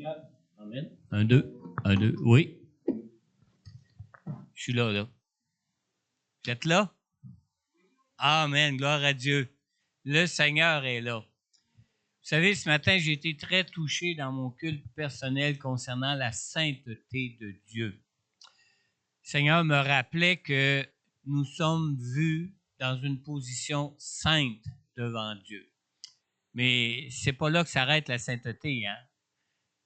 Seigneur. Amen. Un, deux, oui. Je suis là. Vous êtes là? Amen, gloire à Dieu. Le Seigneur est là. Vous savez, ce matin, j'ai été très touché dans mon culte personnel concernant la sainteté de Dieu. Le Seigneur me rappelait que nous sommes vus dans une position sainte devant Dieu. Mais c'est pas là que s'arrête la sainteté, hein?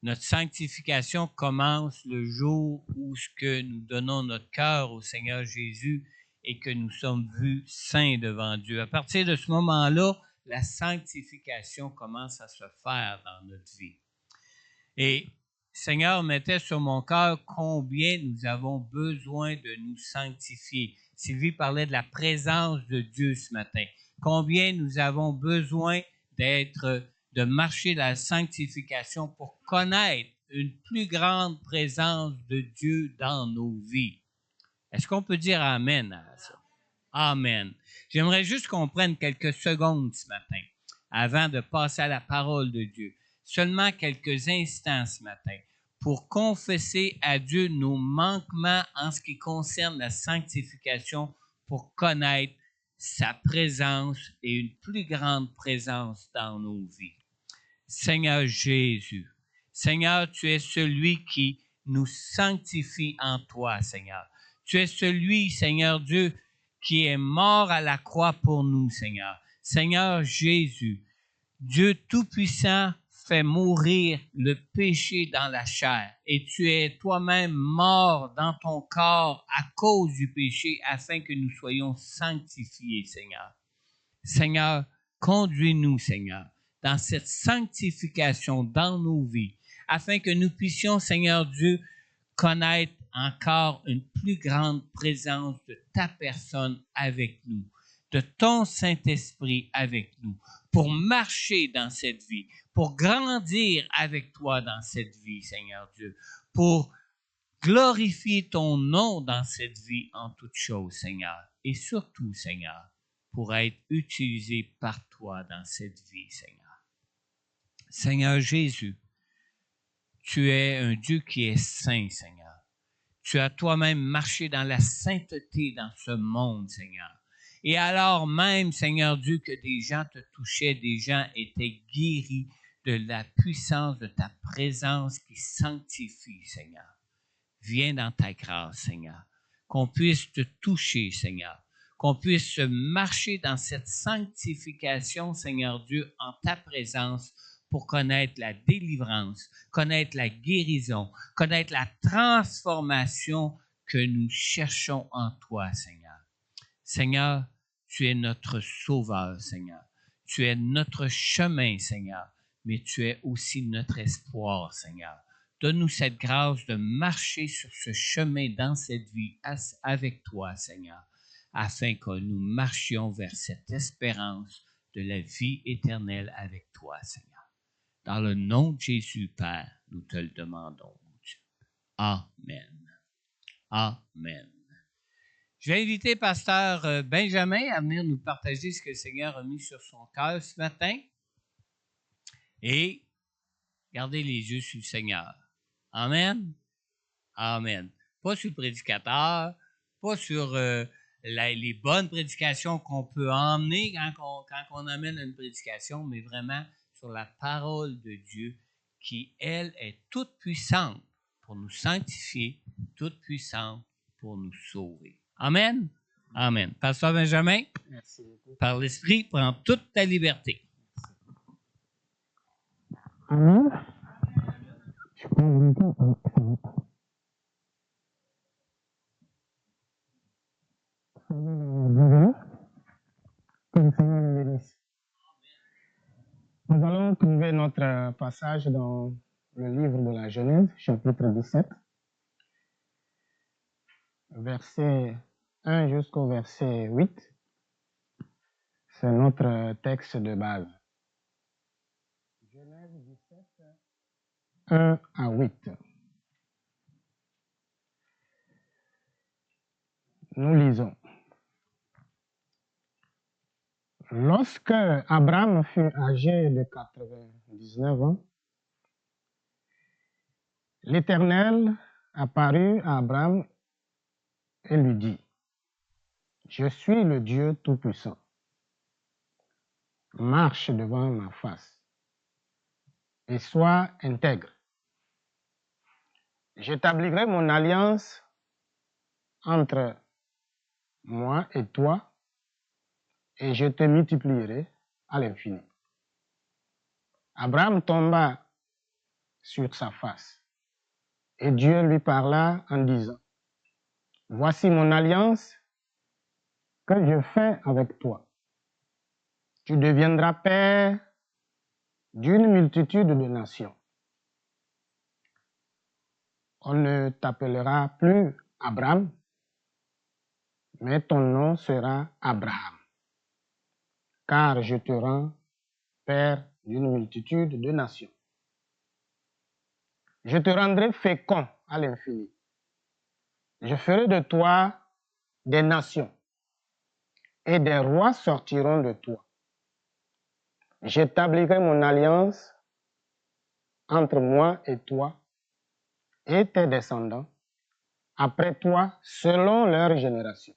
Notre sanctification commence le jour où nous donnons notre cœur au Seigneur Jésus et que nous sommes vus saints devant Dieu. À partir de ce moment-là, la sanctification commence à se faire dans notre vie. Et le Seigneur mettait sur mon cœur combien nous avons besoin de nous sanctifier. Sylvie parlait de la présence de Dieu ce matin. Combien nous avons besoin de marcher dans la sanctification pour connaître une plus grande présence de Dieu dans nos vies. Est-ce qu'on peut dire Amen à ça? Amen. J'aimerais juste qu'on prenne quelques secondes ce matin avant de passer à la parole de Dieu. Seulement quelques instants ce matin pour confesser à Dieu nos manquements en ce qui concerne la sanctification pour connaître sa présence et une plus grande présence dans nos vies. Seigneur Jésus, Seigneur, tu es celui qui nous sanctifie en toi, Seigneur. Tu es celui, Seigneur Dieu, qui est mort à la croix pour nous, Seigneur. Seigneur Jésus, Dieu Tout-Puissant fait mourir le péché dans la chair et tu es toi-même mort dans ton corps à cause du péché afin que nous soyons sanctifiés, Seigneur. Seigneur, conduis-nous, Seigneur, dans cette sanctification dans nos vies, afin que nous puissions, Seigneur Dieu, connaître encore une plus grande présence de ta personne avec nous, de ton Saint-Esprit avec nous, pour marcher dans cette vie, pour grandir avec toi dans cette vie, Seigneur Dieu, pour glorifier ton nom dans cette vie en toutes choses, Seigneur, et surtout, Seigneur, pour être utilisé par toi dans cette vie, Seigneur. Seigneur Jésus, tu es un Dieu qui est saint, Seigneur. Tu as toi-même marché dans la sainteté dans ce monde, Seigneur. Et alors même, Seigneur Dieu, que des gens te touchaient, des gens étaient guéris de la puissance de ta présence qui sanctifie, Seigneur. Viens dans ta grâce, Seigneur. Qu'on puisse te toucher, Seigneur. Qu'on puisse marcher dans cette sanctification, Seigneur Dieu, en ta présence pour connaître la délivrance, connaître la guérison, connaître la transformation que nous cherchons en toi, Seigneur. Seigneur, tu es notre sauveur, Seigneur. Tu es notre chemin, Seigneur, mais tu es aussi notre espoir, Seigneur. Donne-nous cette grâce de marcher sur ce chemin dans cette vie avec toi, Seigneur, afin que nous marchions vers cette espérance de la vie éternelle avec toi, Seigneur. Dans le nom de Jésus, Père, nous te le demandons, mon Dieu. Amen. Amen. Je vais inviter Pasteur Benjamin à venir nous partager ce que le Seigneur a mis sur son cœur ce matin. Et gardez les yeux sur le Seigneur. Amen. Amen. Pas sur le prédicateur, pas sur les bonnes prédications qu'on peut emmener quand on amène une prédication, mais vraiment sur la parole de Dieu qui, elle, est toute puissante pour nous sanctifier, toute puissante pour nous sauver. Amen. Amen. Pasteur Benjamin, merci beaucoup. Par l'Esprit, prends toute ta liberté. Amen. Nous allons trouver notre passage dans le livre de la Genèse, chapitre 17, verset 1 jusqu'au verset 8. C'est notre texte de base. Genèse 17, 1 à 8. Nous lisons. Lorsque Abraham fut âgé de 99 ans, L'Éternel apparut à Abraham et lui dit, « Je suis le Dieu Tout-Puissant. Marche devant ma face et sois intègre. J'établirai mon alliance entre moi et toi et je te multiplierai à l'infini. » Abraham tomba sur sa face et Dieu lui parla en disant, « Voici mon alliance que je fais avec toi. Tu deviendras père d'une multitude de nations. On ne t'appellera plus Abraham, mais ton nom sera Abraham, car je te rends père d'une multitude de nations. Je te rendrai fécond à l'infini. Je ferai de toi des nations, et des rois sortiront de toi. J'établirai mon alliance entre moi et toi et tes descendants, après toi, selon leur génération.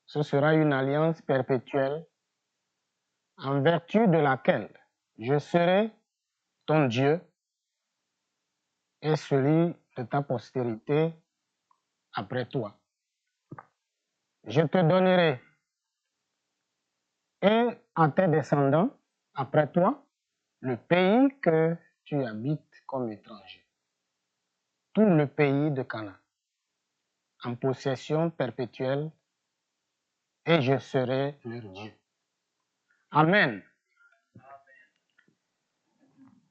Ce sera une alliance perpétuelle en vertu de laquelle je serai ton Dieu et celui de ta postérité après toi. Je te donnerai et à tes descendants après toi le pays que tu habites comme étranger, tout le pays de Canaan, en possession perpétuelle, et je serai leur Dieu. Amen.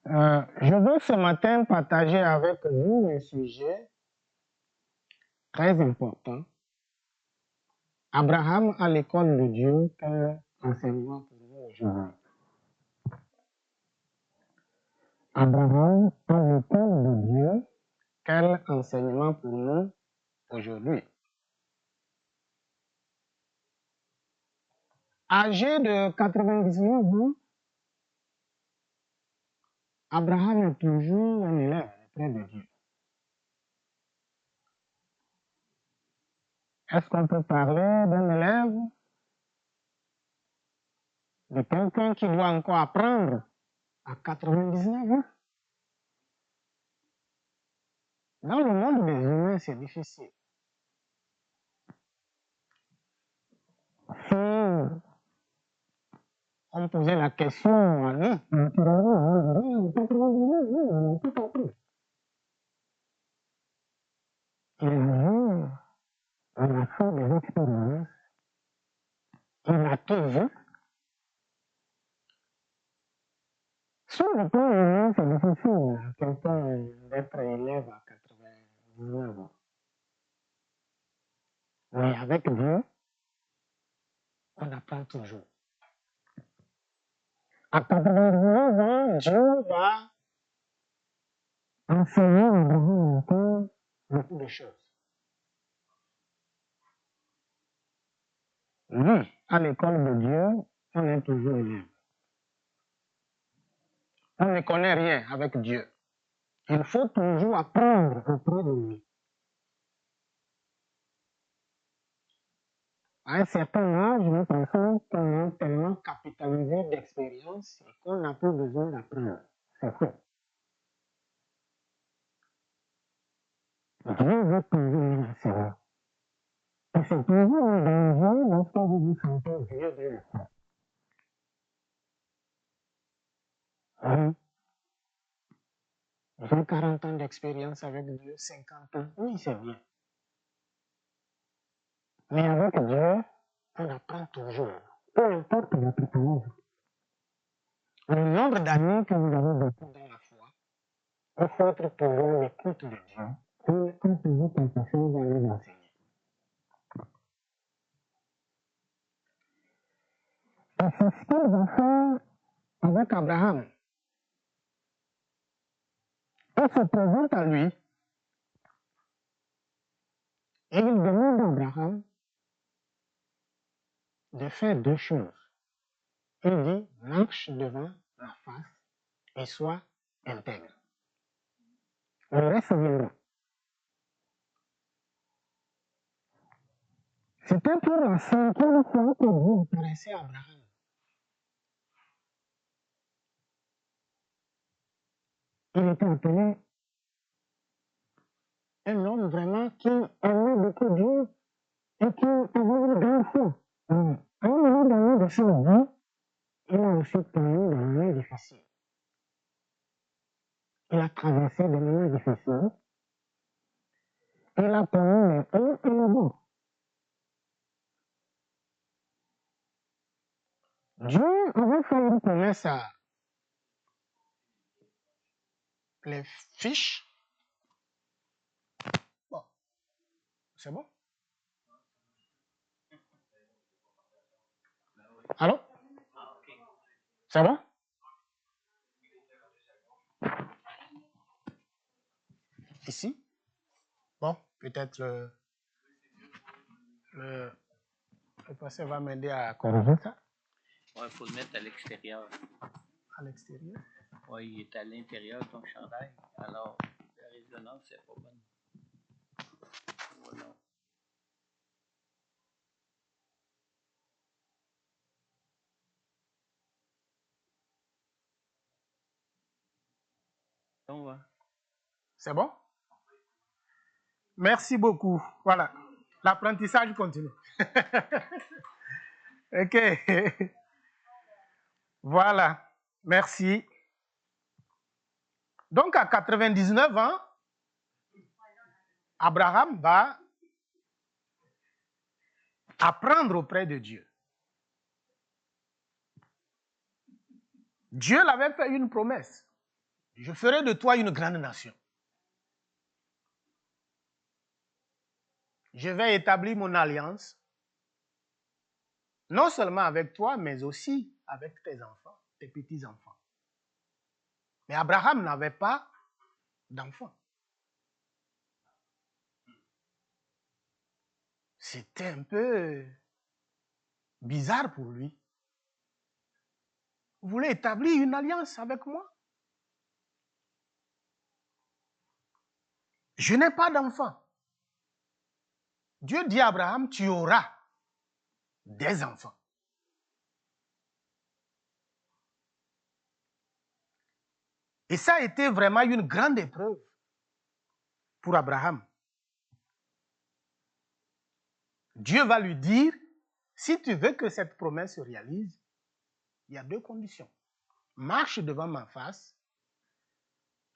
Je veux ce matin partager avec vous un sujet très important. Abraham à l'école de Dieu, quel enseignement pour nous aujourd'hui? Abraham à l'école de Dieu, quel enseignement pour nous aujourd'hui? Âgé de 99 ans, Abraham est toujours un élève auprès de Dieu. Est-ce qu'on peut parler d'un élève, de quelqu'un qui doit encore apprendre à 99 ans? Dans le monde des humains, c'est difficile. Si on posait la question à lui, il a fait des expériences, il a tout vu. Sur le plan humain, c'est difficile à quelqu'un d'être élève à 99 ans. Mais avec Dieu, on apprend toujours. À 99 ans, Dieu va enseigner à Abraham encore beaucoup de choses. Lui, à l'école de Dieu, on est toujours élève. On ne connaît rien avec Dieu. Il faut toujours apprendre auprès de lui. À un certain âge, nous pensons qu'on a tellement capitalisé d'expérience qu'on n'a plus besoin d'apprendre. C'est faux. Dieu veut toujours nous enseigner. Et c'est toujours un danger lorsque vous vous sentez vieux de la foi. Oui, j'ai 40 ans d'expérience avec Dieu, 50 ans. Oui, c'est bien. Mais avec Dieu, on apprend toujours. Peu importe votre âge. Le nombre d'années que vous avez vécu dans la foi, il faut être toujours l'écoute de Dieu. Et quand vous avez quelque chose à nous enseigner. Et c'est ce qu'il va faire avec Abraham. Il se présente à lui et il demande à Abraham de faire deux choses. Il dit, marche devant ma face et sois intègre. le reste viendra. C'était pour la 5e fois que Dieu apparaissait à Abraham. Il était appelé un homme vraiment qui aimait beaucoup Dieu et qui avait une grande foi. À un moment donné de sa vie, il a aussi connu des moments difficiles. Il a traversé des moments difficiles. Il a connu les hauts et les bas. Dieu avait fait une promesse à les fiches. Bon, c'est bon? Allô? C'est bon? Ici? Bon, peut-être le pasteur va m'aider à corriger ça. Ouais, il faut le mettre à l'extérieur. À l'extérieur? Oui, il est à l'intérieur de ton chandail. Alors, la résonance, c'est pas bonne. Voilà. On va. C'est bon? Merci beaucoup. Voilà. L'apprentissage continue. OK. Voilà. Merci. Donc, à 99 ans, Abraham va apprendre auprès de Dieu. Dieu l'avait fait une promesse. Je ferai de toi une grande nation. Je vais établir mon alliance, non seulement avec toi, mais aussi avec tes enfants, tes petits-enfants. Mais Abraham n'avait pas d'enfants. C'était un peu bizarre pour lui. Vous voulez établir une alliance avec moi? Je n'ai pas d'enfants. Dieu dit à Abraham, tu auras des enfants. Et ça a été vraiment une grande épreuve pour Abraham. Dieu va lui dire, si tu veux que cette promesse se réalise, il y a 2 conditions. Marche devant ma face.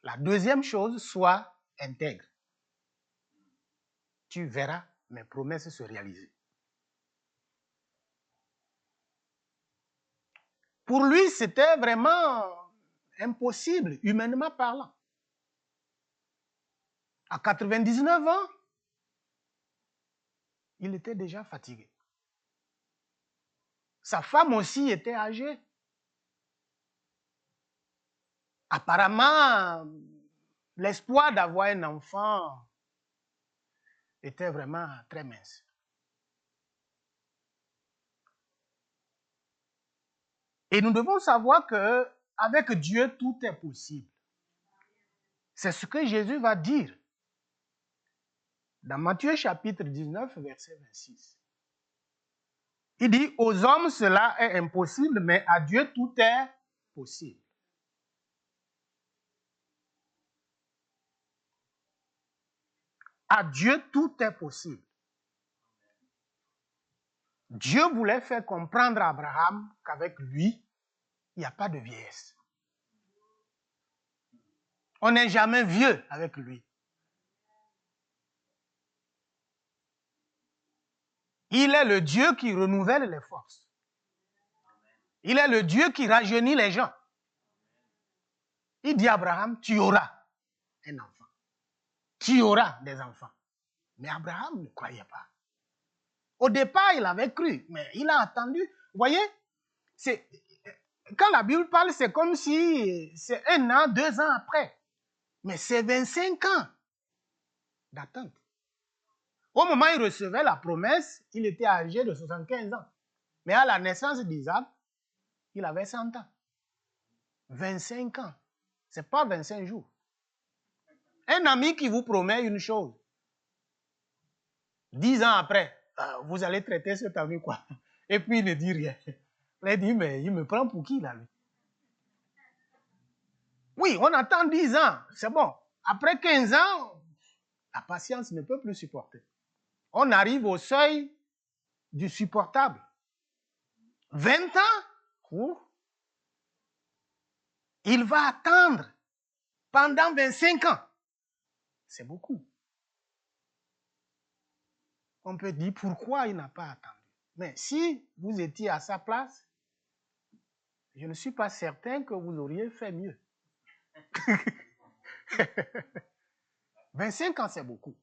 La deuxième chose, sois intègre. Tu verras mes promesses se réaliser. Pour lui, c'était vraiment impossible, humainement parlant. À 99 ans, il était déjà fatigué. Sa femme aussi était âgée. Apparemment, l'espoir d'avoir un enfant était vraiment très mince. Et nous devons savoir que avec Dieu, tout est possible. C'est ce que Jésus va dire dans Matthieu chapitre 19, verset 26. Il dit, aux hommes cela est impossible, mais à Dieu tout est possible. À Dieu tout est possible. Dieu voulait faire comprendre à Abraham qu'avec lui, il n'y a pas de vieillesse. On n'est jamais vieux avec lui. Il est le Dieu qui renouvelle les forces. Il est le Dieu qui rajeunit les gens. Il dit à Abraham, tu auras un enfant. Tu auras des enfants. Mais Abraham ne croyait pas. Au départ, il avait cru, mais il a attendu. Vous voyez, quand la Bible parle, c'est comme si c'est 1 an, 2 ans après. Mais c'est 25 ans d'attente. Au moment où il recevait la promesse, il était âgé de 75 ans. Mais à la naissance d'Isaac, il avait 100 ans. 25 ans. Ce n'est pas 25 jours. Un ami qui vous promet une chose, 10 ans après, vous allez traiter cet ami quoi? Et puis il ne dit rien. Il dit, mais il me prend pour qui là, lui? Oui, on attend 10 ans, c'est bon. Après 15 ans, la patience ne peut plus supporter. On arrive au seuil du supportable. 20 ans, il va attendre pendant 25 ans. C'est beaucoup. On peut dire pourquoi il n'a pas attendu. Mais si vous étiez à sa place, je ne suis pas certain que vous auriez fait mieux. 25 ans, c'est beaucoup.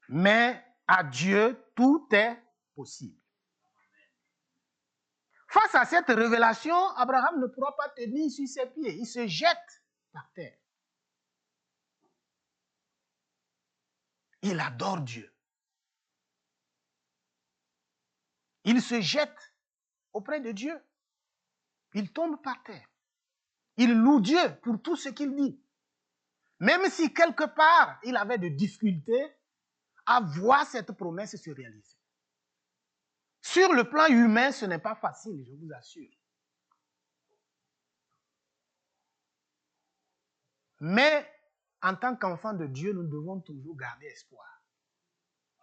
Mais à Dieu, tout est possible. Face à cette révélation, Abraham ne pourra pas tenir sur ses pieds. Il se jette par terre. Il adore Dieu. Il se jette auprès de Dieu. Il tombe par terre. Il loue Dieu pour tout ce qu'il dit. Même si quelque part, il avait des difficultés à voir cette promesse se réaliser. Sur le plan humain, ce n'est pas facile, je vous assure. Mais en tant qu'enfant de Dieu, nous devons toujours garder espoir.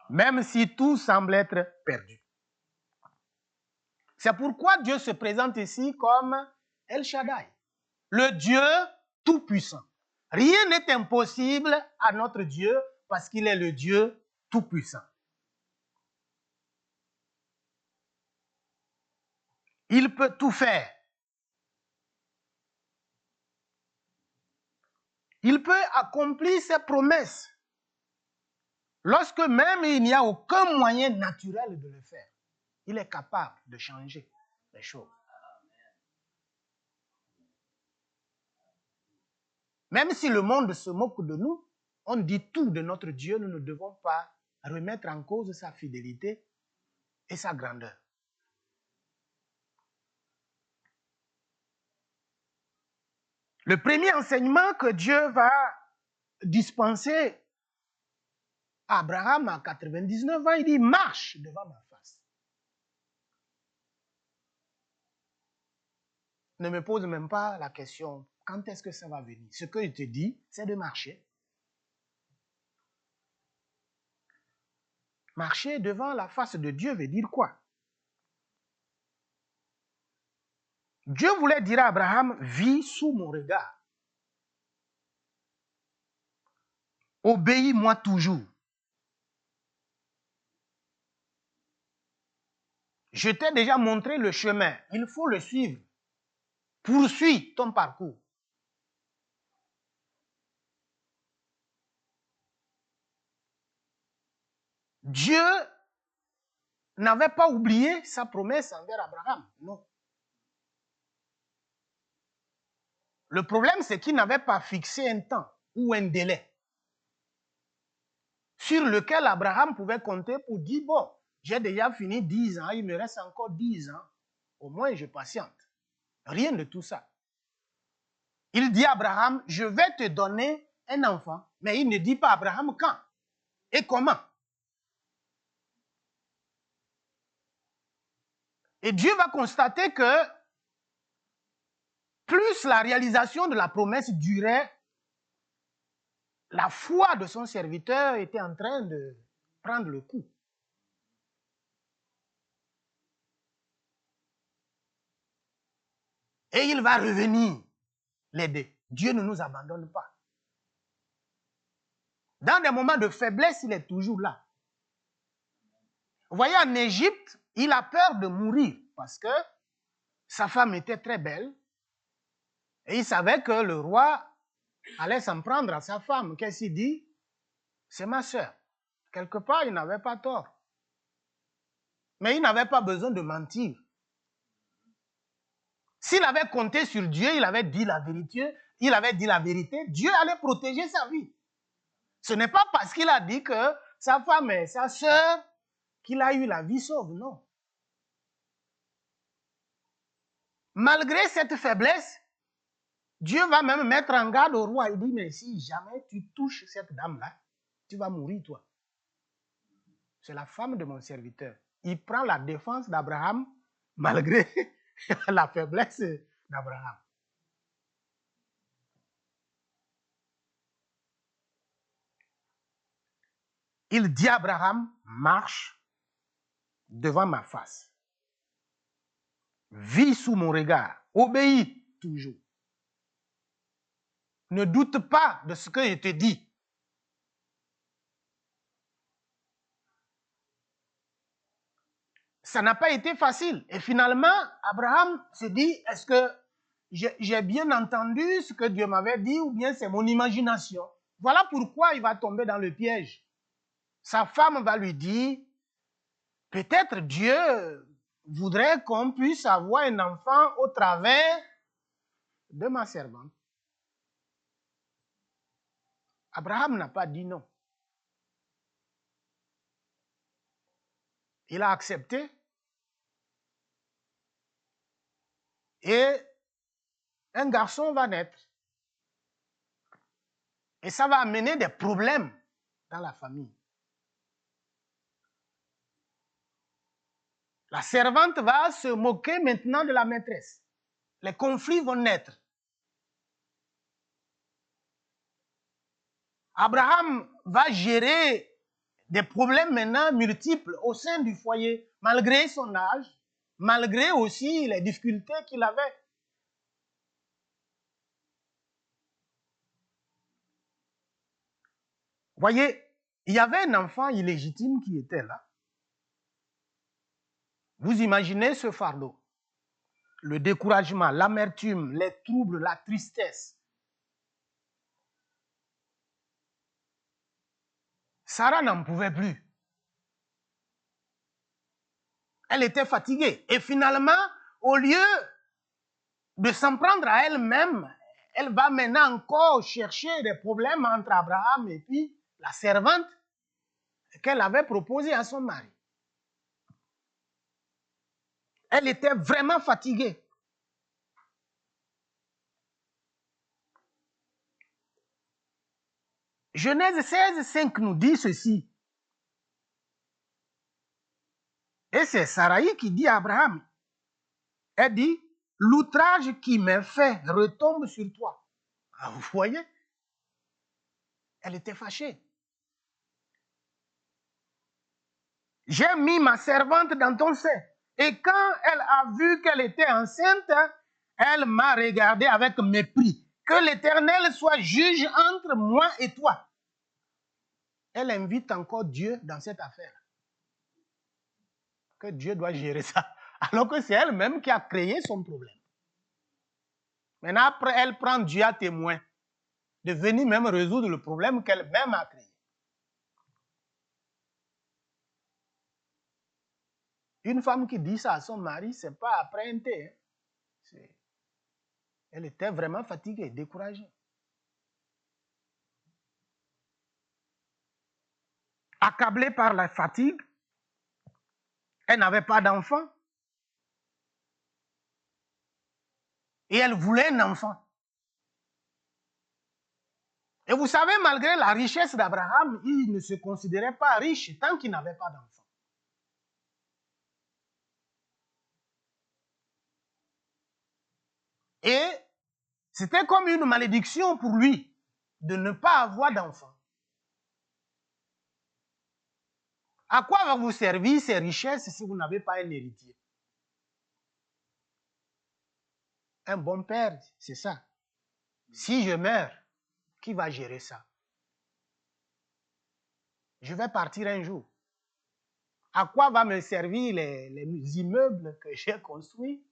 Même si tout semble être perdu. C'est pourquoi Dieu se présente ici comme El Shaddai, le Dieu tout-puissant. Rien n'est impossible à notre Dieu parce qu'il est le Dieu tout-puissant. Il peut tout faire. Il peut accomplir ses promesses lorsque même il n'y a aucun moyen naturel de le faire. Il est capable de changer les choses. Même si le monde se moque de nous, on dit tout de notre Dieu, nous ne devons pas remettre en cause sa fidélité et sa grandeur. Le premier enseignement que Dieu va dispenser à Abraham à 99 ans, il dit, marche devant ma face. Ne me pose même pas la question, quand est-ce que ça va venir? Ce que je te dis, c'est de marcher. Marcher devant la face de Dieu veut dire quoi? Dieu voulait dire à Abraham, vis sous mon regard. Obéis-moi toujours. Je t'ai déjà montré le chemin. Il faut le suivre. Poursuis ton parcours. Dieu n'avait pas oublié sa promesse envers Abraham. Non. Le problème, c'est qu'il n'avait pas fixé un temps ou un délai sur lequel Abraham pouvait compter pour dire, bon, j'ai déjà fini 10 ans, il me reste encore 10 ans, au moins je patiente. Rien de tout ça. Il dit à Abraham, je vais te donner un enfant, mais il ne dit pas à Abraham quand et comment. Et Dieu va constater que plus la réalisation de la promesse durait, la foi de son serviteur était en train de prendre le coup. Et il va revenir l'aider. Dieu ne nous abandonne pas. Dans des moments de faiblesse, il est toujours là. Vous voyez, en Égypte, il a peur de mourir parce que sa femme était très belle et il savait que le roi allait s'en prendre à sa femme. Qu'est-ce qu'il dit? C'est ma sœur. Quelque part, il n'avait pas tort. Mais il n'avait pas besoin de mentir. S'il avait compté sur Dieu, il avait dit la vérité, Dieu allait protéger sa vie. Ce n'est pas parce qu'il a dit que sa femme est sa sœur qu'il a eu la vie sauve, non. Malgré cette faiblesse, Dieu va même mettre en garde au roi. Il dit, mais si jamais tu touches cette dame-là, tu vas mourir, toi. C'est la femme de mon serviteur. Il prend la défense d'Abraham malgré la faiblesse d'Abraham. Il dit à Abraham, marche devant ma face. Vis sous mon regard. Obéis toujours. Ne doute pas de ce que je te dis. Ça n'a pas été facile. Et finalement, Abraham se dit, est-ce que j'ai bien entendu ce que Dieu m'avait dit ou bien c'est mon imagination? Voilà pourquoi il va tomber dans le piège. Sa femme va lui dire, peut-être Dieu voudrait qu'on puisse avoir un enfant au travers de ma servante. Abraham n'a pas dit non. Il a accepté. Et un garçon va naître. Et ça va amener des problèmes dans la famille. La servante va se moquer maintenant de la maîtresse. Les conflits vont naître. Abraham va gérer des problèmes maintenant multiples au sein du foyer, malgré son âge, malgré aussi les difficultés qu'il avait. Voyez, il y avait un enfant illégitime qui était là. Vous imaginez ce fardeau, le découragement, l'amertume, les troubles, la tristesse. Sarah n'en pouvait plus. Elle était fatiguée. Et finalement, au lieu de s'en prendre à elle-même, elle va maintenant encore chercher des problèmes entre Abraham et puis la servante qu'elle avait proposée à son mari. Elle était vraiment fatiguée. Genèse 16, 5 nous dit ceci. Et c'est Sarai qui dit à Abraham, elle dit, l'outrage qui m'est fait retombe sur toi. Ah, vous voyez? Elle était fâchée. J'ai mis ma servante dans ton sein. Et quand elle a vu qu'elle était enceinte, elle m'a regardé avec mépris. Que l'Éternel soit juge entre moi et toi. Elle invite encore Dieu dans cette affaire. Que Dieu doit gérer ça. Alors que c'est elle-même qui a créé son problème. Maintenant, après, elle prend Dieu à témoin de venir même résoudre le problème qu'elle-même a créé. Une femme qui dit ça à son mari, ce n'est pas après un thé. Elle était vraiment fatiguée, découragée. Accablée par la fatigue, elle n'avait pas d'enfant. Et elle voulait un enfant. Et vous savez, malgré la richesse d'Abraham, il ne se considérait pas riche tant qu'il n'avait pas d'enfant. Et c'était comme une malédiction pour lui de ne pas avoir d'enfant. À quoi va vous servir ces richesses si vous n'avez pas un héritier? Un bon père, c'est ça. Si je meurs, qui va gérer ça? Je vais partir un jour. À quoi va me servir les immeubles que j'ai construits,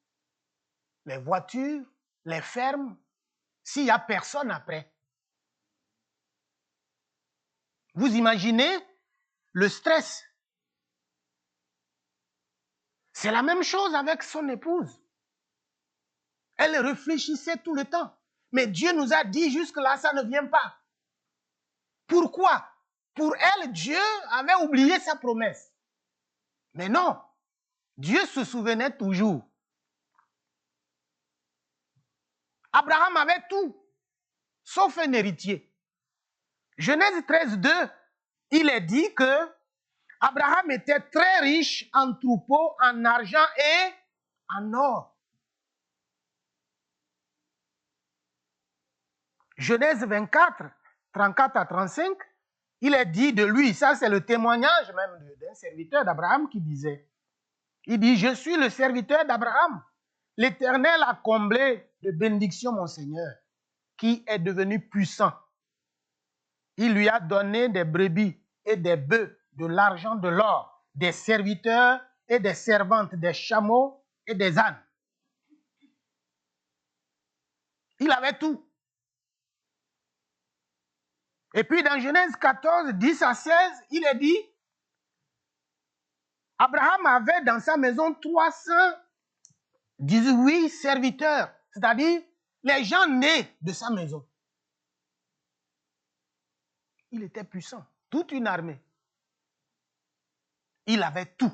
les voitures, les fermes, s'il n'y a personne après? Vous imaginez le stress? C'est la même chose avec son épouse. Elle réfléchissait tout le temps. Mais Dieu nous a dit jusque-là, ça ne vient pas. Pourquoi? Pour elle, Dieu avait oublié sa promesse. Mais non, Dieu se souvenait toujours. Abraham avait tout, sauf un héritier. Genèse 13, 2, il est dit que Abraham était très riche en troupeaux, en argent et en or. Genèse 24, 34 à 35, il est dit de lui, ça c'est le témoignage même d'un serviteur d'Abraham qui disait, il dit, je suis le serviteur d'Abraham. L'Éternel a comblé de bénédictions mon Seigneur, qui est devenu puissant. Il lui a donné des brebis et des bœufs, de l'argent, de l'or, des serviteurs et des servantes, des chameaux et des ânes. Il avait tout. Et puis dans Genèse 14, 10 à 16, il est dit, Abraham avait dans sa maison 318 serviteurs, c'est-à-dire les gens nés de sa maison. Il était puissant, toute une armée. Il avait tout.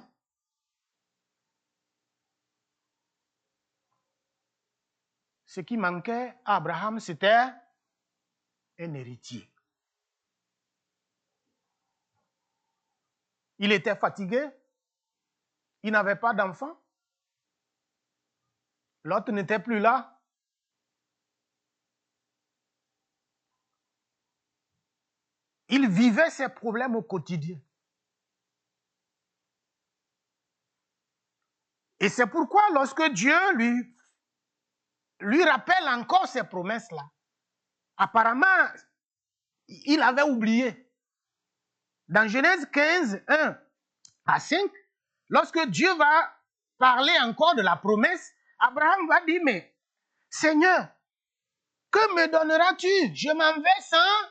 Ce qui manquait à Abraham, c'était un héritier. Il était fatigué. Il n'avait pas d'enfant. L'autre n'était plus là. Il vivait ses problèmes au quotidien. Et c'est pourquoi lorsque Dieu lui rappelle encore ces promesses-là, apparemment, il avait oublié. Dans Genèse 15, 1 à 5, lorsque Dieu va parler encore de la promesse, Abraham va dire, mais Seigneur, que me donneras-tu? Je m'en vais sans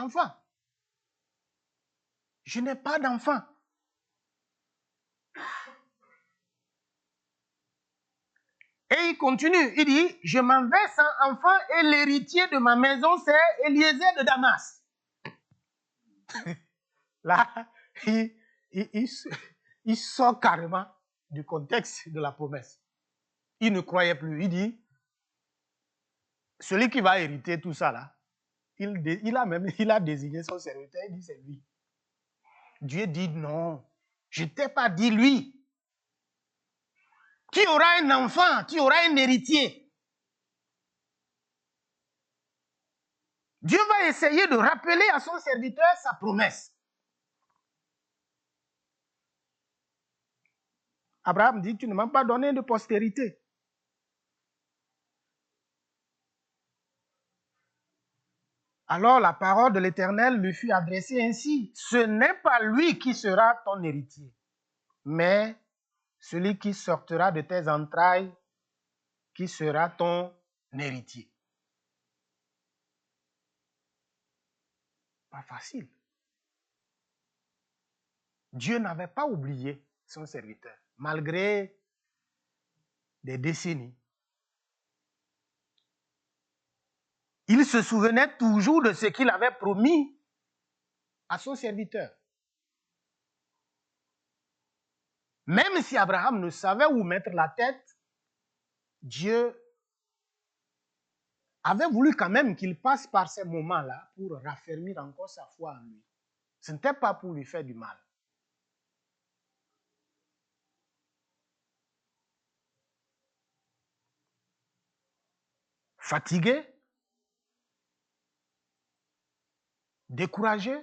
enfant. Je n'ai pas d'enfant. Et il continue, il dit, je m'en vais sans enfant et l'héritier de ma maison, c'est Eliezer de Damas. Là, il sort carrément du contexte de la promesse. Il ne croyait plus. Il dit, celui qui va hériter tout ça là, il a désigné son serviteur, il dit c'est lui. Dieu dit non, je ne t'ai pas dit lui. Tu auras un enfant, tu auras un héritier. Dieu va essayer de rappeler à son serviteur sa promesse. Abraham dit, tu ne m'as pas donné de postérité. Alors la parole de l'Éternel lui fut adressée ainsi, ce n'est pas lui qui sera ton héritier, mais celui qui sortira de tes entrailles, qui sera ton héritier. Pas facile. Dieu n'avait pas oublié son serviteur, malgré des décennies. Il se souvenait toujours de ce qu'il avait promis à son serviteur. Même si Abraham ne savait où mettre la tête, Dieu avait voulu quand même qu'il passe par ces moments-là pour raffermir encore sa foi en lui. Ce n'était pas pour lui faire du mal. Fatigué, découragé,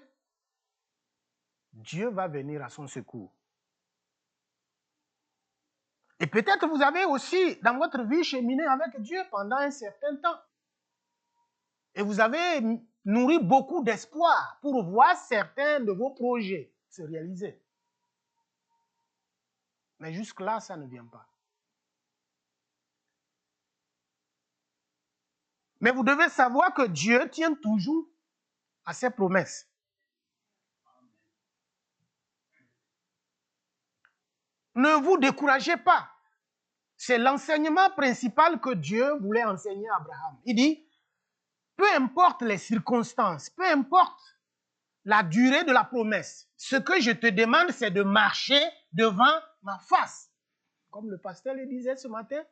Dieu va venir à son secours. Et peut-être vous avez aussi, dans votre vie, cheminé avec Dieu pendant un certain temps. Et vous avez nourri beaucoup d'espoir pour voir certains de vos projets se réaliser. Mais jusque-là, ça ne vient pas. Mais vous devez savoir que Dieu tient toujours à ses promesses. Ne vous découragez pas. C'est l'enseignement principal que Dieu voulait enseigner à Abraham. Il dit, peu importe les circonstances, peu importe la durée de la promesse, ce que je te demande, c'est de marcher devant ma face. Comme le pasteur le disait ce matin,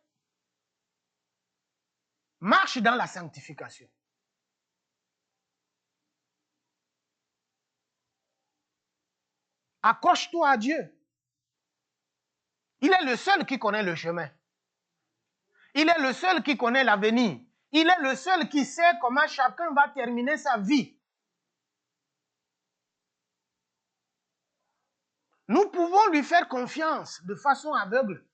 Marche dans la sanctification. Accroche-toi à Dieu. Il est le seul qui connaît le chemin. Il est le seul qui connaît l'avenir. Il est le seul qui sait comment chacun va terminer sa vie. Nous pouvons lui faire confiance de façon aveugle.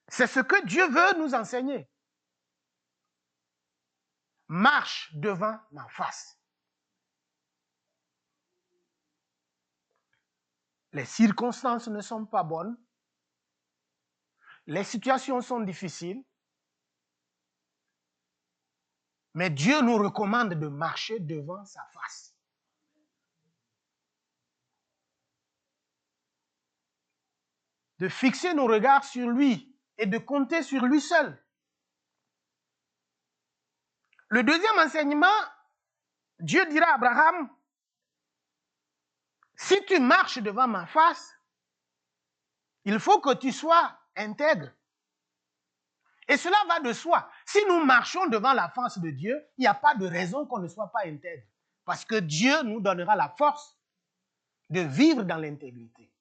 C'est ce que Dieu veut nous enseigner. Marche devant ma face. Les circonstances ne sont pas bonnes. Les situations sont difficiles. Mais Dieu nous recommande de marcher devant sa face. De fixer nos regards sur lui et de compter sur lui seul. Le deuxième enseignement, Dieu dira à Abraham, si tu marches devant ma face, il faut que tu sois intègre. Et cela va de soi. Si nous marchons devant la face de Dieu, il n'y a pas de raison qu'on ne soit pas intègre. Parce que Dieu nous donnera la force de vivre dans l'intégrité.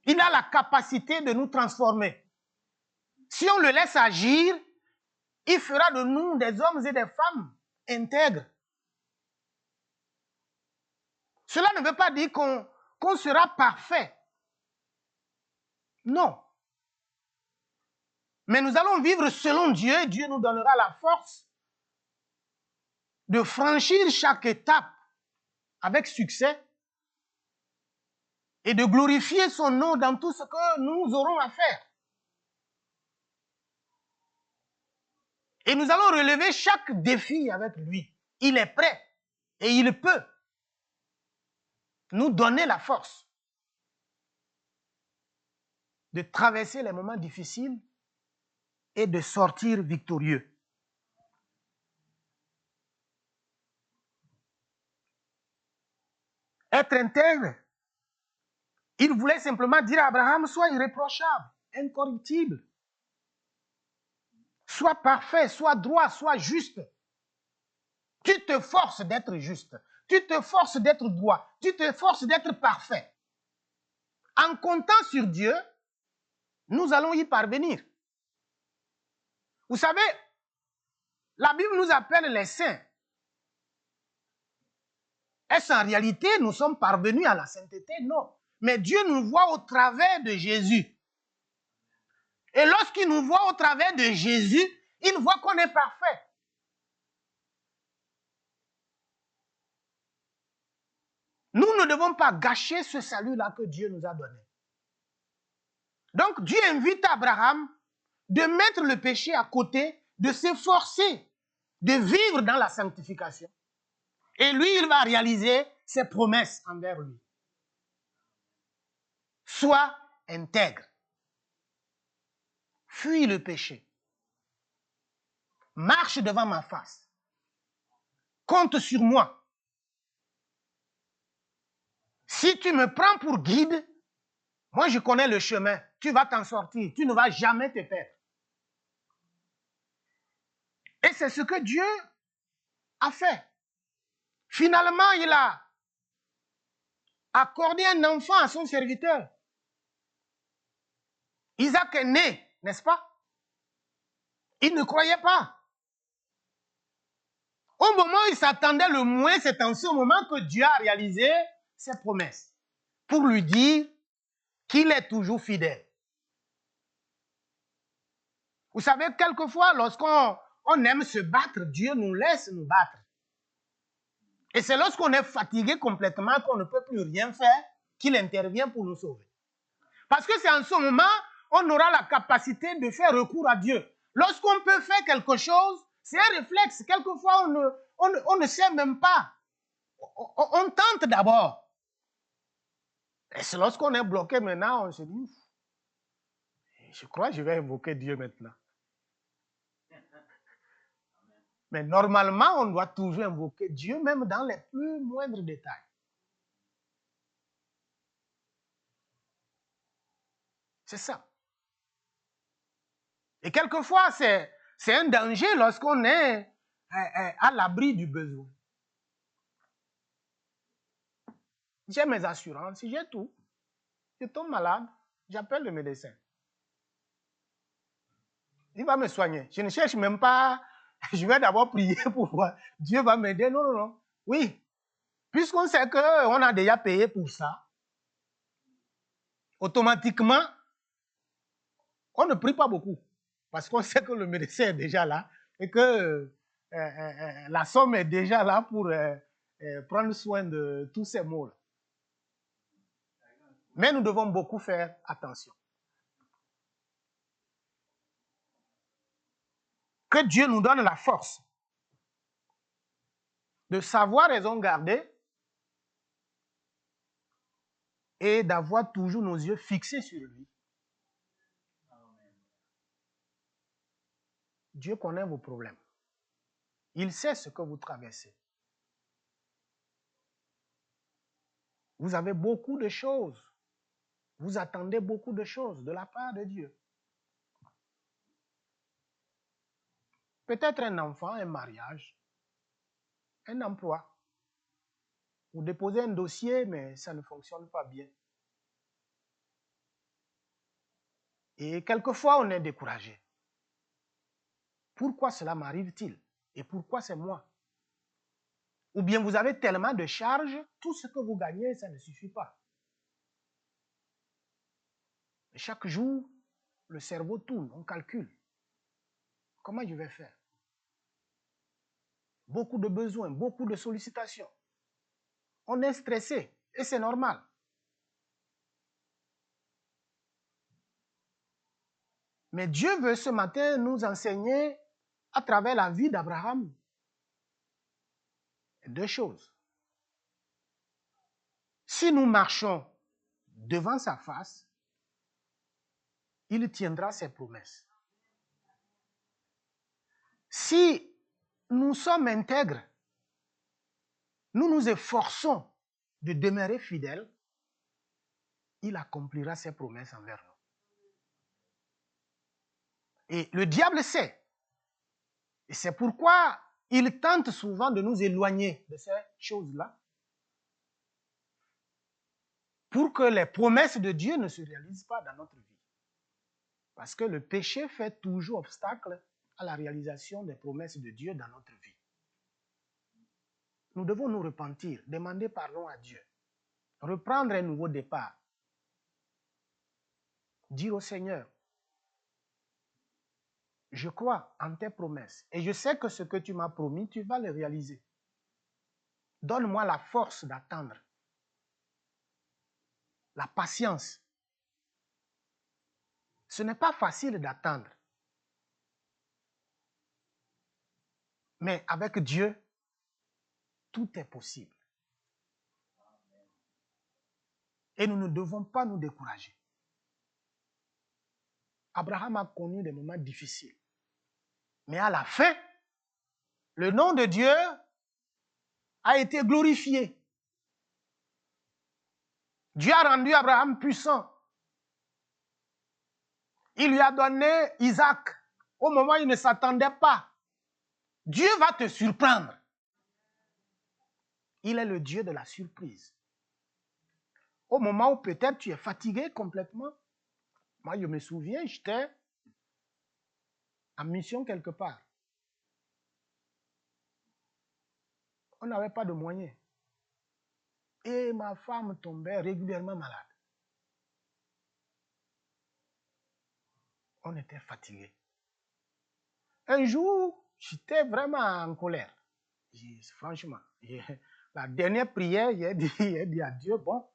Il a la capacité de nous transformer. Si on le laisse agir, il fera de nous des hommes et des femmes intègres. Cela ne veut pas dire qu'on sera parfait. Non. Mais nous allons vivre selon Dieu et Dieu nous donnera la force de franchir chaque étape avec succès et de glorifier son nom dans tout ce que nous aurons à faire. Et nous allons relever chaque défi avec lui. Il est prêt et il peut nous donner la force de traverser les moments difficiles et de sortir victorieux. Être intègre, il voulait simplement dire à Abraham, sois irréprochable, incorruptible, sois parfait, sois droit, sois juste. Tu te forces d'être juste, tu te forces d'être droit, tu te forces d'être parfait. En comptant sur Dieu, nous allons y parvenir. Vous savez, la Bible nous appelle les saints. Est-ce en réalité nous sommes parvenus à la sainteté? Non. Mais Dieu nous voit au travers de Jésus. Et lorsqu'il nous voit au travers de Jésus, il voit qu'on est parfait. Nous ne devons pas gâcher ce salut-là que Dieu nous a donné. Donc Dieu invite Abraham de mettre le péché à côté, de s'efforcer de vivre dans la sanctification. Et lui, il va réaliser ses promesses envers lui. Sois intègre. Fuis le péché. Marche devant ma face. Compte sur moi. Si tu me prends pour guide, moi je connais le chemin. Tu vas t'en sortir. Tu ne vas jamais te perdre. Et c'est ce que Dieu a fait. Finalement, il a accordé un enfant à son serviteur. Isaac est né, n'est-ce pas? Il ne croyait pas. Au moment où il s'attendait le moins, c'est en ce moment que Dieu a réalisé ses promesses pour lui dire qu'il est toujours fidèle. Vous savez, quelquefois, lorsqu'on aime se battre, Dieu nous laisse nous battre. Et c'est lorsqu'on est fatigué complètement, qu'on ne peut plus rien faire, qu'il intervient pour nous sauver. Parce que c'est en ce moment, on aura la capacité de faire recours à Dieu. Lorsqu'on peut faire quelque chose, c'est un réflexe. Quelquefois, on ne sait même pas. On tente d'abord. Et c'est lorsqu'on est bloqué maintenant, on se dit, je crois que je vais invoquer Dieu maintenant. Mais normalement, on doit toujours invoquer Dieu, même dans les plus moindres détails. C'est ça. Et quelquefois, c'est un danger lorsqu'on est à l'abri du besoin. J'ai mes assurances, j'ai tout. Je tombe malade, j'appelle le médecin. Il va me soigner. Je ne cherche même pas, je vais d'abord prier pour voir. Dieu va m'aider. Non, non, non. Oui. Puisqu'on sait qu'on a déjà payé pour ça, automatiquement, on ne prie pas beaucoup. Parce qu'on sait que le médecin est déjà là et que la somme est déjà là pour prendre soin de tous ces maux-là. Mais nous devons beaucoup faire attention. Que Dieu nous donne la force de savoir raison garder et d'avoir toujours nos yeux fixés sur lui. Dieu connaît vos problèmes. Il sait ce que vous traversez. Vous avez beaucoup de choses. Vous attendez beaucoup de choses de la part de Dieu. Peut-être un enfant, un mariage, un emploi. Vous déposez un dossier, mais ça ne fonctionne pas bien. Et quelquefois, on est découragé. Pourquoi cela m'arrive-t-il? Et pourquoi c'est moi? Ou bien vous avez tellement de charges, tout ce que vous gagnez, ça ne suffit pas. Et chaque jour, le cerveau tourne, on calcule. Comment je vais faire? Beaucoup de besoins, beaucoup de sollicitations. On est stressé et c'est normal. Mais Dieu veut ce matin nous enseigner à travers la vie d'Abraham deux choses. Si nous marchons devant sa face, il tiendra ses promesses. Si nous sommes intègres, nous nous efforçons de demeurer fidèles, il accomplira ses promesses envers nous. Et le diable sait. Et c'est pourquoi il tente souvent de nous éloigner de ces choses-là pour que les promesses de Dieu ne se réalisent pas dans notre vie. Parce que le péché fait toujours obstacle à la réalisation des promesses de Dieu dans notre vie. Nous devons nous repentir, demander pardon à Dieu, reprendre un nouveau départ, dire au Seigneur, je crois en tes promesses et je sais que ce que tu m'as promis, tu vas le réaliser. Donne-moi la force d'attendre, la patience. Ce n'est pas facile d'attendre. Mais avec Dieu, tout est possible. Et nous ne devons pas nous décourager. Abraham a connu des moments difficiles. Mais à la fin, le nom de Dieu a été glorifié. Dieu a rendu Abraham puissant. Il lui a donné Isaac au moment où il ne s'attendait pas. Dieu va te surprendre. Il est le Dieu de la surprise. Au moment où peut-être tu es fatigué complètement. Moi, je me souviens, j'étais en mission quelque part. On n'avait pas de moyens. Et ma femme tombait régulièrement malade. On était fatigués. Un jour, j'étais vraiment en colère. Franchement, la dernière prière, j'ai dit à Dieu, bon,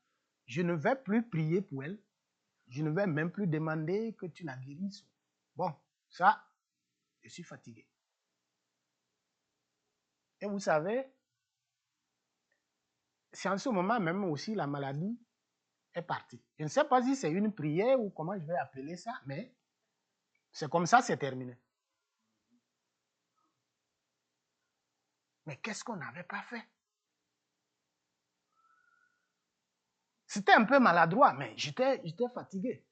je ne vais plus prier pour elle. Je ne vais même plus demander que tu la guérisses. Bon, ça, je suis fatigué. Et vous savez, c'est en ce moment même aussi la maladie est partie. Je ne sais pas si c'est une prière ou comment je vais appeler ça, mais c'est comme ça, c'est terminé. Mais qu'est-ce qu'on n'avait pas fait? C'était un peu maladroit, mais j'étais fatigué.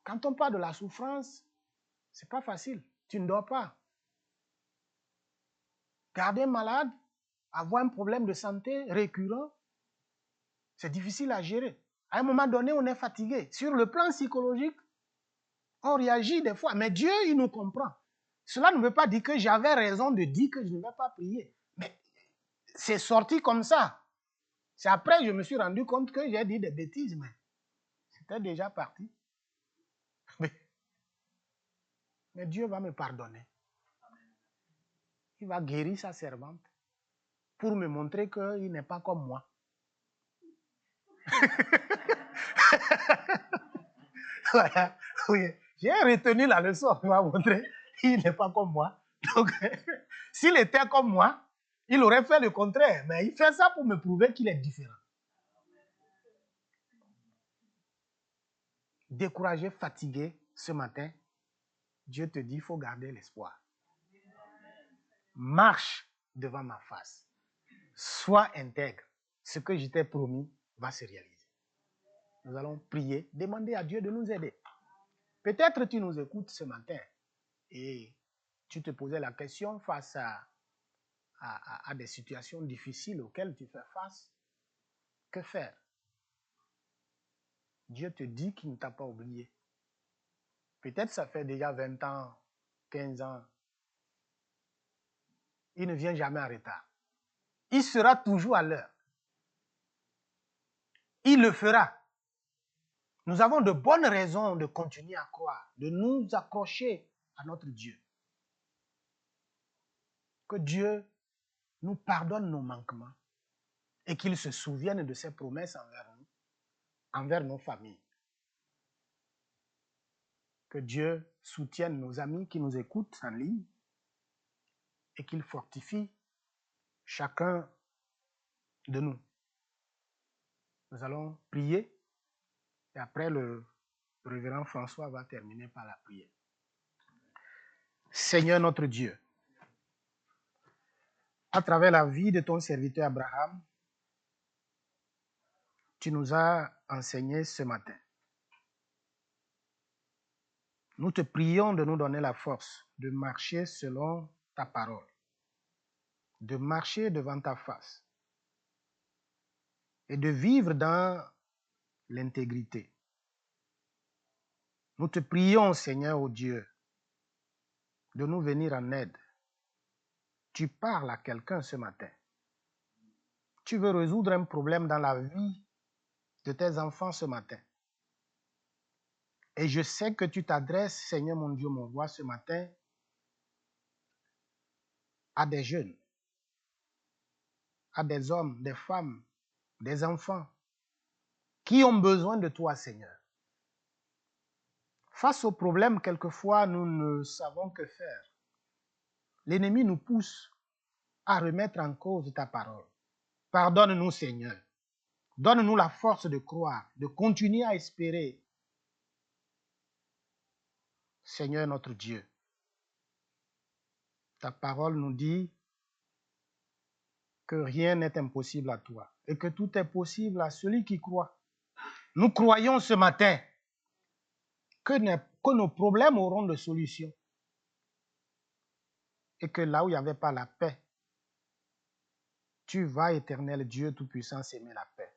Quand on parle de la souffrance, ce n'est pas facile. Tu ne dors pas. Garder malade, avoir un problème de santé récurrent, c'est difficile à gérer. À un moment donné, on est fatigué. Sur le plan psychologique, on réagit des fois. Mais Dieu, il nous comprend. Cela ne veut pas dire que j'avais raison de dire que je ne vais pas prier. Mais c'est sorti comme ça. C'est après que je me suis rendu compte que j'ai dit des bêtises, mais c'était déjà parti. Mais Dieu va me pardonner. Il va guérir sa servante pour me montrer qu'il n'est pas comme moi. Voilà. Oui. J'ai retenu la leçon. Il m'a montré qu'il n'est pas comme moi. Donc, s'il était comme moi, il aurait fait le contraire. Mais il fait ça pour me prouver qu'il est différent. Découragé, fatigué ce matin, Dieu te dit, il faut garder l'espoir. Marche devant ma face. Sois intègre. Ce que je t'ai promis va se réaliser. Nous allons prier, demander à Dieu de nous aider. Peut-être tu nous écoutes ce matin et tu te posais la question face à des situations difficiles auxquelles tu fais face. Que faire? Dieu te dit qu'il ne t'a pas oublié. Peut-être ça fait déjà 20 ans, 15 ans. Il ne vient jamais en retard. Il sera toujours à l'heure. Il le fera. Nous avons de bonnes raisons de continuer à croire, de nous accrocher à notre Dieu. Que Dieu nous pardonne nos manquements et qu'il se souvienne de ses promesses envers nous, envers nos familles. Que Dieu soutienne nos amis qui nous écoutent en ligne et qu'il fortifie chacun de nous. Nous allons prier et après le révérend François va terminer par la prière. Seigneur notre Dieu, à travers la vie de ton serviteur Abraham, tu nous as enseigné ce matin. Nous te prions de nous donner la force de marcher selon ta parole, de marcher devant ta face et de vivre dans l'intégrité. Nous te prions, Seigneur, ô Dieu, de nous venir en aide. Tu parles à quelqu'un ce matin. Tu veux résoudre un problème dans la vie de tes enfants ce matin. Et je sais que tu t'adresses, Seigneur mon Dieu, mon roi, ce matin, à des jeunes, à des hommes, des femmes, des enfants, qui ont besoin de toi, Seigneur. Face aux problèmes, quelquefois, nous ne savons que faire. L'ennemi nous pousse à remettre en cause ta parole. Pardonne-nous, Seigneur. Donne-nous la force de croire, de continuer à espérer. Seigneur notre Dieu, ta parole nous dit que rien n'est impossible à toi et que tout est possible à celui qui croit. Nous croyons ce matin que nos problèmes auront de solutions et que là où il n'y avait pas la paix, tu vas, éternel Dieu Tout-Puissant, s'aimer la paix.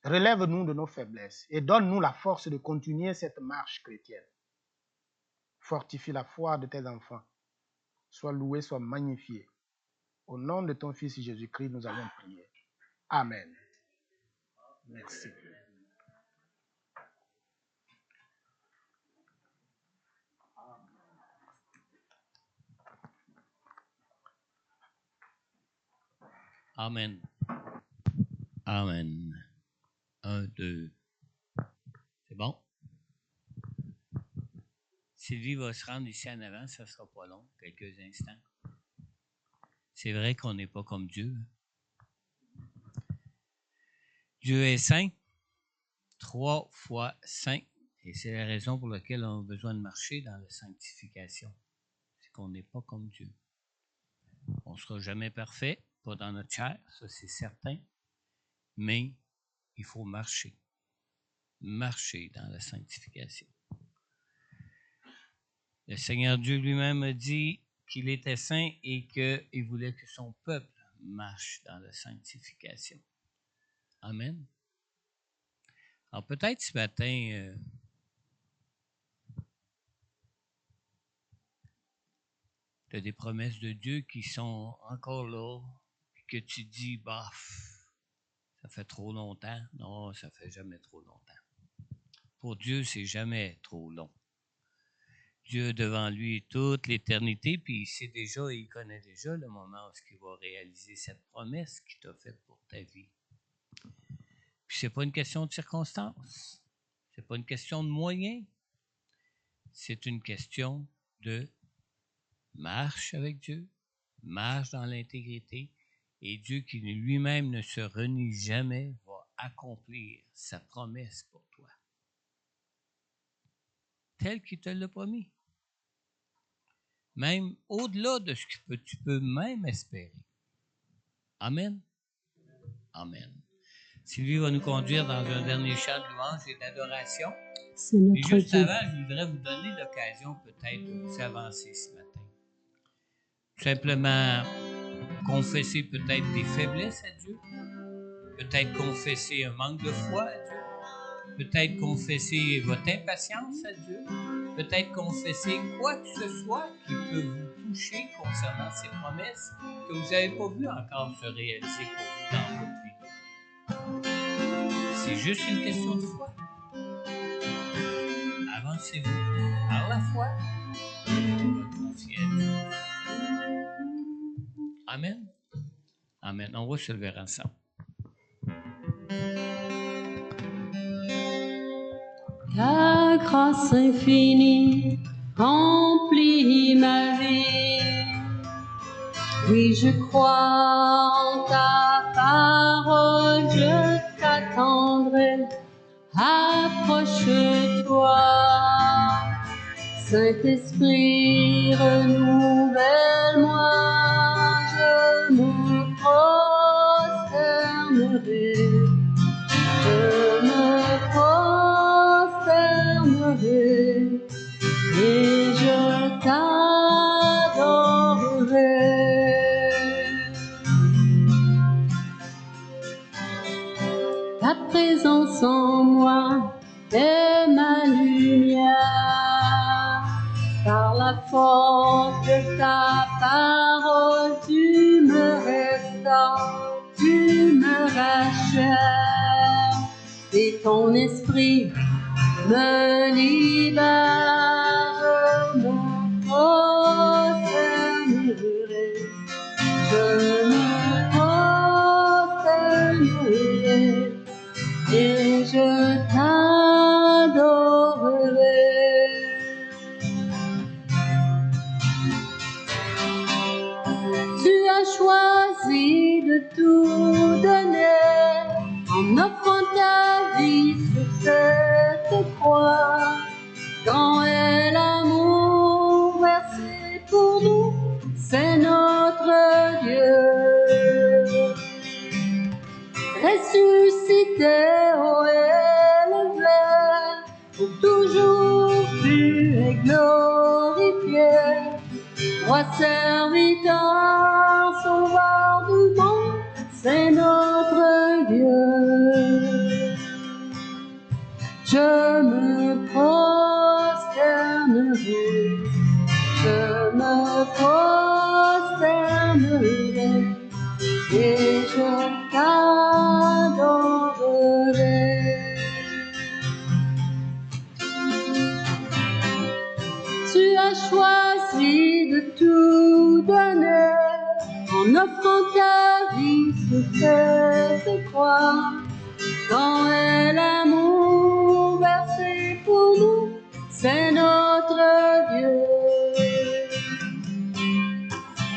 Relève-nous de nos faiblesses et donne-nous la force de continuer cette marche chrétienne. Fortifie la foi de tes enfants. Sois loué, sois magnifié. Au nom de ton Fils Jésus-Christ, nous avons prié. Amen. Merci. Amen. Amen. 1, 2. C'est bon? Sylvie va se rendre ici en avant, ça ne sera pas long, quelques instants. C'est vrai qu'on n'est pas comme Dieu. Dieu est saint, 3 fois saint, et c'est la raison pour laquelle on a besoin de marcher dans la sanctification. C'est qu'on n'est pas comme Dieu. On ne sera jamais parfait, pas dans notre chair, ça c'est certain, mais il faut marcher. Marcher dans la sanctification. Le Seigneur Dieu lui-même a dit qu'il était saint et qu'il voulait que son peuple marche dans la sanctification. Amen. Alors peut-être ce matin, tu as des promesses de Dieu qui sont encore là, puis que tu dis, bof, ça fait trop longtemps. Non, ça fait jamais trop longtemps. Pour Dieu, c'est jamais trop long. Dieu a devant lui toute l'éternité, puis il sait déjà, il connaît déjà le moment où il va réaliser cette promesse qu'il t'a faite pour ta vie. Puis c'est pas une question de circonstances, c'est pas une question de moyens, c'est une question de marche avec Dieu, marche dans l'intégrité, et Dieu qui lui-même ne se renie jamais va accomplir sa promesse pour toi, tel qu'il te l'a promis. Même au-delà de ce que tu peux même espérer. Amen. Amen. Sylvie va nous conduire dans un dernier chant de louange et d'adoration. Et juste avant, je voudrais vous donner l'occasion peut-être de vous avancer ce matin. Simplement confesser peut-être des faiblesses à Dieu, peut-être confesser un manque de foi à Dieu, peut-être confesser votre impatience à Dieu, peut-être confesser quoi que ce soit qui peut vous toucher concernant ces promesses que vous n'avez pas vu encore se réaliser pour vous dans votre vie. C'est juste une question de foi. Avancez-vous par la foi et confiez à Dieu. Amen. Amen. On va se lever ensemble. Ta grâce infinie remplit ma vie. Oui, je crois en ta parole, je t'attendrai. Approche-toi, Saint-Esprit, renouvelle-moi, je me prosternerai, je me prosternerai et je t'adorerai. Ta présence en moi est ma lumière. Par la force de ta parole, tu me restaures, tu me rachètes. Et ton esprit me libère, je me prosternerai, je me prosternerai. Et je t'adorerai. Tu as choisi de tout donner en offrant ta vie sur cette croix. Quand est l'amour versé pour nous, c'est notre Dieu. Ressuscité, ô élevé, pour toujours tu es glorifié. Roi serviteur, sauveur du monde, c'est notre Dieu. Je me prosternerai, je me prosternerai et je t'adorerai. Tu as choisi de tout donner en offrant ta vie sur cette croix. Quand est l'amour versé pour nous, c'est notre Dieu.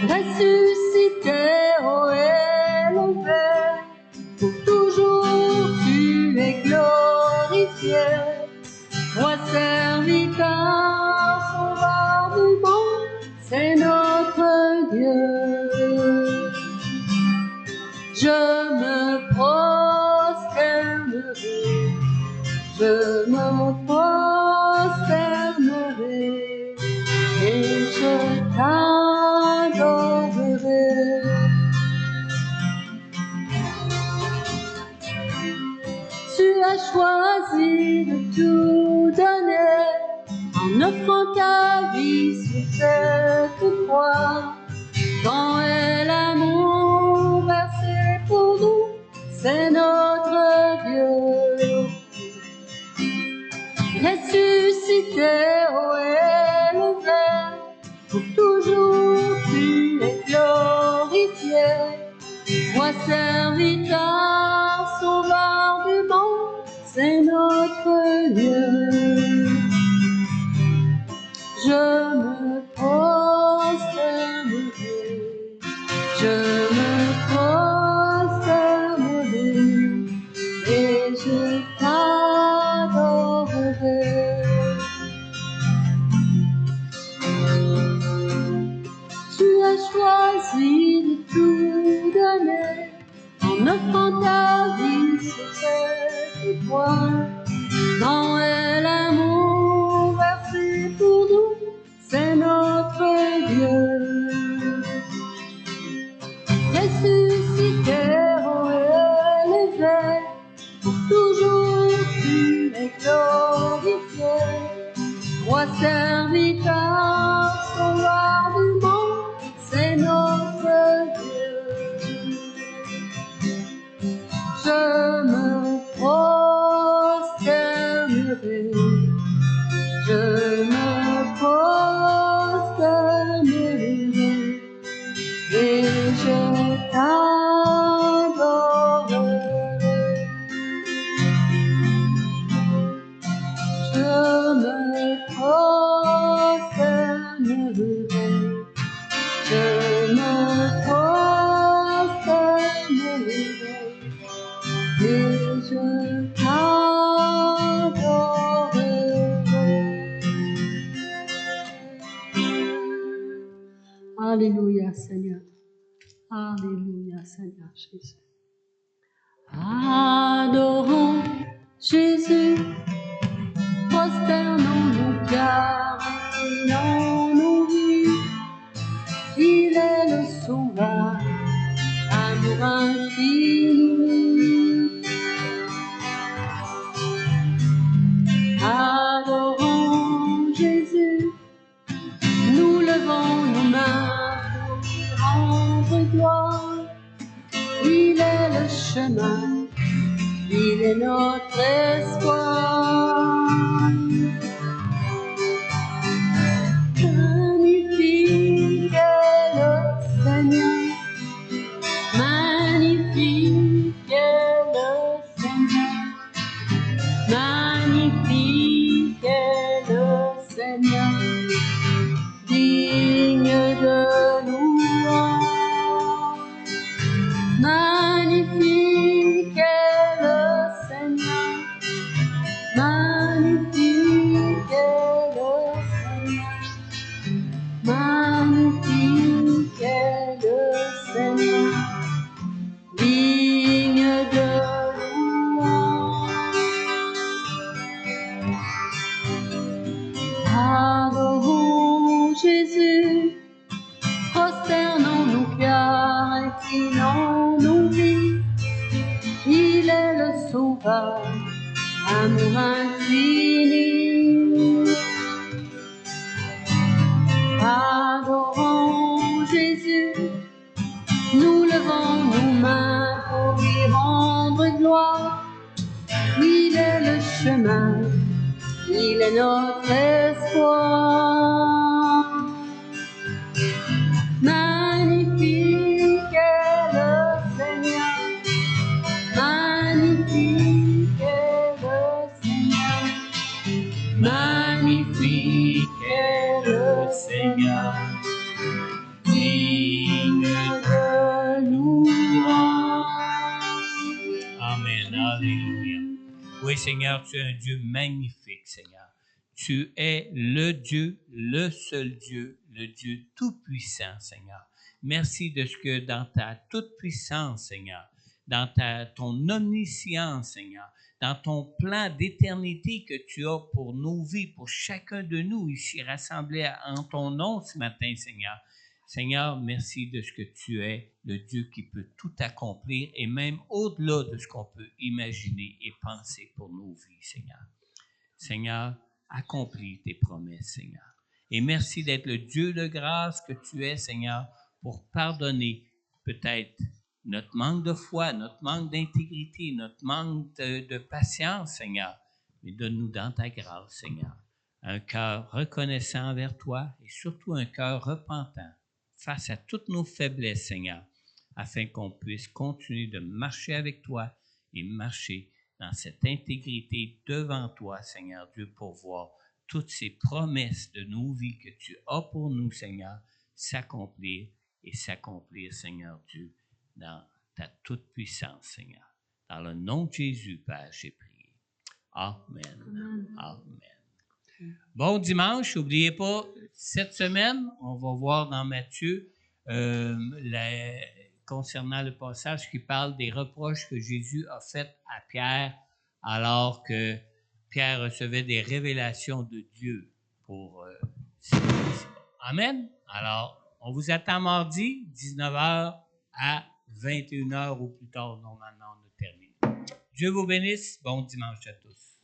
Ressuscité, ô élevé, pour toujours tu es glorifié. Roi serviteur, sauveur du monde, c'est notre Dieu. Je me prosternerai, je me prosternerai as choisi de tout donner en offrant ta vie sur cette croix. Quand est l'amour versé pour nous, c'est notre Dieu. Ressuscité, oh élevé, pour toujours tu es glorifié. Toi serviteur, sauveur du monde, c'est notre Dieu. Je me prosternerai, je me prosternerai et je t'adorerai. Tu as choisi de tout donner en offrant ta vie sur cette croix. Quand est l'amour versé pour nous, c'est notre Dieu. Ressuscité, oh élevé, pour toujours tu es glorifié. Roi serviteur, sauveur du monde, c'est notre Dieu. Je me prosternerai, je me prosternerai et je t'adorerai. Je me prosternerai, je me prosternerai et je t'adorerai. Alléluia, Seigneur. Alléluia, Seigneur Jésus. Adorons Jésus, prosternons-nous car inclinons nos vies. Il est le sauveur, amour infini. Adorons Jésus, nous levons nos mains pour lui rendre gloire. Il est le chemin, il est notre espoir. Magnifique est le Seigneur, magnifique est le Seigneur, magnifique est le Seigneur, digne de louange. Magnifique est le Seigneur, magnifique est le Seigneur, magnifique est le Seigneur, digne de louange. Adorons Jésus, prosternons-nous car inclinons nos vies. Il est le sauveur, amour infini. Adorons Jésus, nous levons nos mains pour lui rendre gloire. Il est le chemin, il est notre espoir. Magnifique est le Seigneur, magnifique est le Seigneur, magnifique est le Seigneur, digne de louange. Amen. Alléluia. Oui, Seigneur, tu es un Dieu magnifique, Seigneur. Tu es le Dieu, le seul Dieu, le Dieu tout-puissant, Seigneur. Merci de ce que dans ta toute-puissance, Seigneur, dans ton omniscience, Seigneur, dans ton plan d'éternité que tu as pour nos vies, pour chacun de nous ici rassemblés en ton nom ce matin, Seigneur. Seigneur, merci de ce que tu es, le Dieu qui peut tout accomplir et même au-delà de ce qu'on peut imaginer et penser pour nos vies, Seigneur. Seigneur, accomplis tes promesses, Seigneur. Et merci d'être le Dieu de grâce que tu es, Seigneur, pour pardonner peut-être notre manque de foi, notre manque d'intégrité, notre manque de patience, Seigneur. Mais donne-nous dans ta grâce, Seigneur, un cœur reconnaissant envers toi et surtout un cœur repentant face à toutes nos faiblesses, Seigneur, afin qu'on puisse continuer de marcher avec toi et marcher dans cette intégrité devant toi, Seigneur Dieu, pour voir toutes ces promesses de nos vies que tu as pour nous, Seigneur, s'accomplir et s'accomplir, Seigneur Dieu, dans ta toute puissance, Seigneur. Dans le nom de Jésus, Père, j'ai prié. Amen. Amen. Bon dimanche, n'oubliez pas, cette semaine, on va voir dans Matthieu concernant le passage qui parle des reproches que Jésus a faits à Pierre alors que Pierre recevait des révélations de Dieu pour Amen. Alors, on vous attend mardi, 19h à 21h ou plus tard, normalement, on a terminé. Dieu vous bénisse. Bon dimanche à tous.